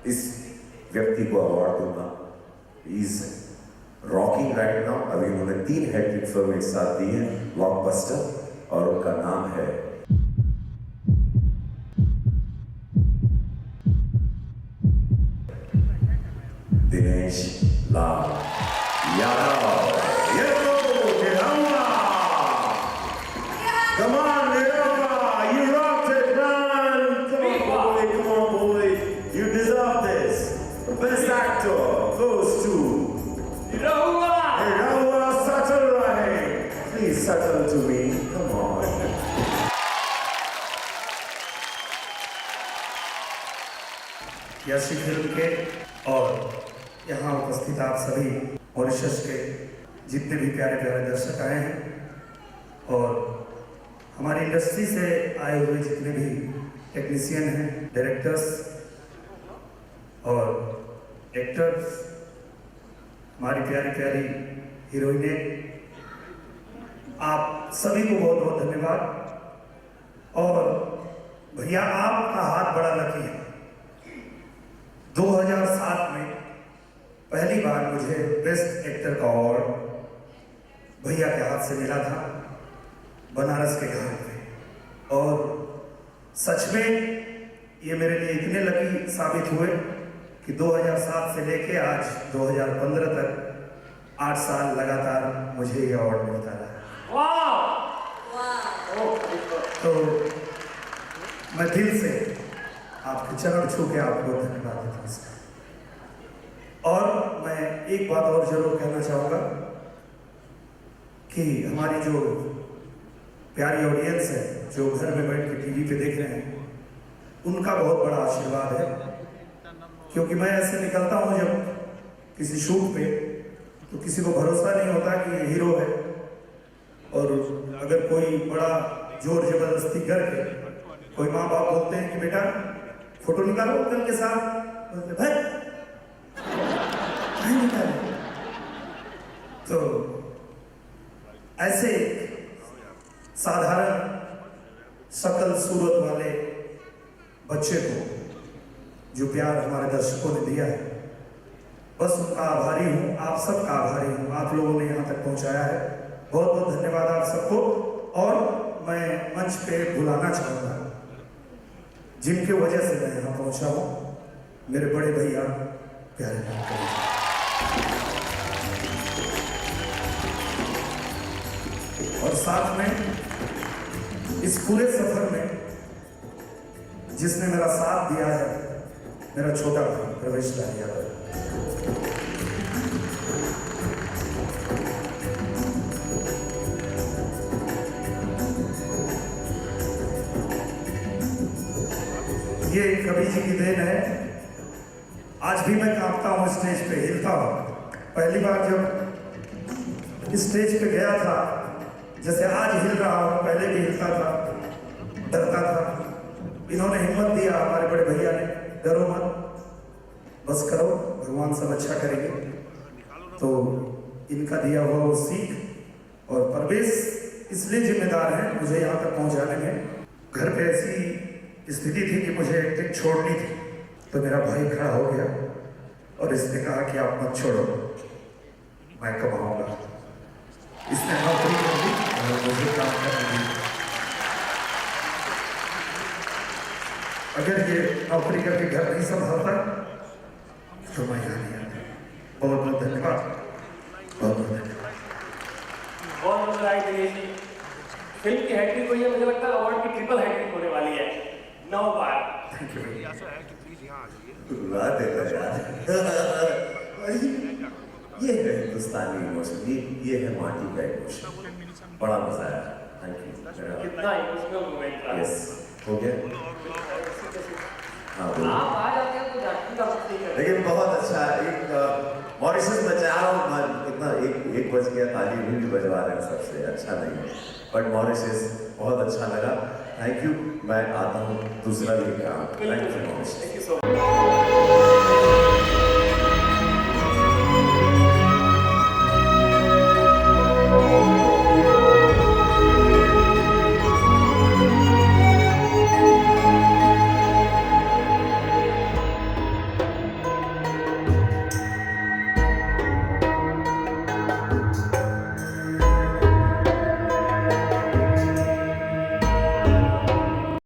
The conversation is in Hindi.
इस व्यक्ति को अवार्ड दूंगा। Is rocking right now. अभी उन्होंने 3 हैट्रिक फिल्म एक साथ दी है, ब्लॉकबस्टर, और उनका नाम है Dinesh Lal Yadav. Come on, Nirupa, you rocked it, man. Come on, boy. You deserve this. The best actor goes to Rahula Satterwhite. Please settle to me. Come on. Yeshi film के और यहाँ उपस्थित आप सभी मॉरिशस के जितने भी प्यारे प्यारे दर्शक आए हैं और हमारी इंडस्ट्री से आए हुए जितने भी टेक्नीशियन हैं, डायरेक्टर्स और एक्टर्स, हमारी प्यारी प्यारी हीरोइनें, आप सभी को बहुत बहुत धन्यवाद। और भैया आपका हाथ बड़ा लकी है। 2007 में पहली बार मुझे बेस्ट एक्टर का अवार्ड भैया के हाथ से मिला था बनारस के घाट पे, और सच में ये मेरे लिए इतने लकी साबित हुए कि 2007 से लेके आज 2015 तक 8 साल लगातार मुझे ये अवार्ड मिलता रहा। तो मैं दिल से आपके चरण छू के आपको धन्यवाद देता हूँ। और मैं एक बात और जरूर कहना चाहूँगा कि हमारी जो प्यारी ऑडियंस है, जो घर में बैठ के टीवी पे देख रहे हैं, उनका बहुत बड़ा आशीर्वाद है। क्योंकि मैं ऐसे निकलता हूँ जब किसी शूट पे, तो किसी को भरोसा नहीं होता कि ये हीरो है, और अगर कोई बड़ा जोर जबरदस्ती करके कोई माँ बाप बोलते हैं कि बेटा फोटो निकालो कल के साथ, बोलते भाई नहीं निकाले। तो ऐसे साधारण शकल सूरत वाले बच्चे को जो प्यार हमारे दर्शकों ने दिया है, बस उनका आभारी हूँ, आप सबका आभारी हूँ। आप लोगों ने यहाँ तक पहुँचाया है, बहुत बहुत धन्यवाद आप सबको। और मैं मंच पे बुलाना चाहूँगा जिनके वजह से मैं यहाँ पहुँचा हूँ, मेरे बड़े भैया प्यारे भाई, और साथ में इस पूरे सफर में जिसने मेरा साथ दिया है, मेरा छोटा भाई प्रवेश लाल यादव। ये कवि जी की देन है। आज भी मैं कांपता हूँ, स्टेज पे हिलता हूँ। पहली बार जब स्टेज पे गया था, जैसे आज हिल रहा हूँ, पहले भी हिलता था, डरता था। इन्होंने हिम्मत दिया, हमारे बड़े भैया ने, डरो मत, बस करो, भगवान सब अच्छा करेंगे। तो इनका दिया हुआ वो सीख और परवेश इसलिए जिम्मेदार है मुझे यहाँ तक पहुँचाने में। घर पे ऐसी स्थिति थी कि मुझे एक्टिंग छोड़नी थी, तो मेरा भाई खड़ा हो गया और इसने कहा कि आप मत छोड़ो, मैं कमाऊंगा। इसने नौकरी कर दी और मुझे काम करने दी। अगर ये नौकरी करके घर नहीं संभालता तो मैं यहाँ नहीं आता। बहुत बहुत धन्यवाद, बहुत बहुत धन्यवाद। बहुत मजा आई दिनेश जी। फिल्म की हैट्रिक हुई है, मुझे लगता है अवार्ड की ट्रिपल हैट्रिक होने वाली है। 9 बार। थैंक यू भैया। बात है यार। ये है हिंदुस्तानी इमोशन, ये है माटी का इमोशन। बड़ा मजा आया, थैंक यू। कितना इमोशनल मोमेंट था। यस, हो गया। हाँ, आप आ जाते हैं तो एक्टिंग का कुछ नहीं करते। लेकिन बहुत अच्छा, एक मॉरिशस में जा रहा हूँ, इतना एक बज गया, ताली भी बजवा रहे हैं सबसे, अच्छा नहीं है, बट मॉरिशस बहुत अच्छा लगा। Thank you. मैं आता हूँ दूसरा भी काम। Thank U Mauritius. Thank you so much.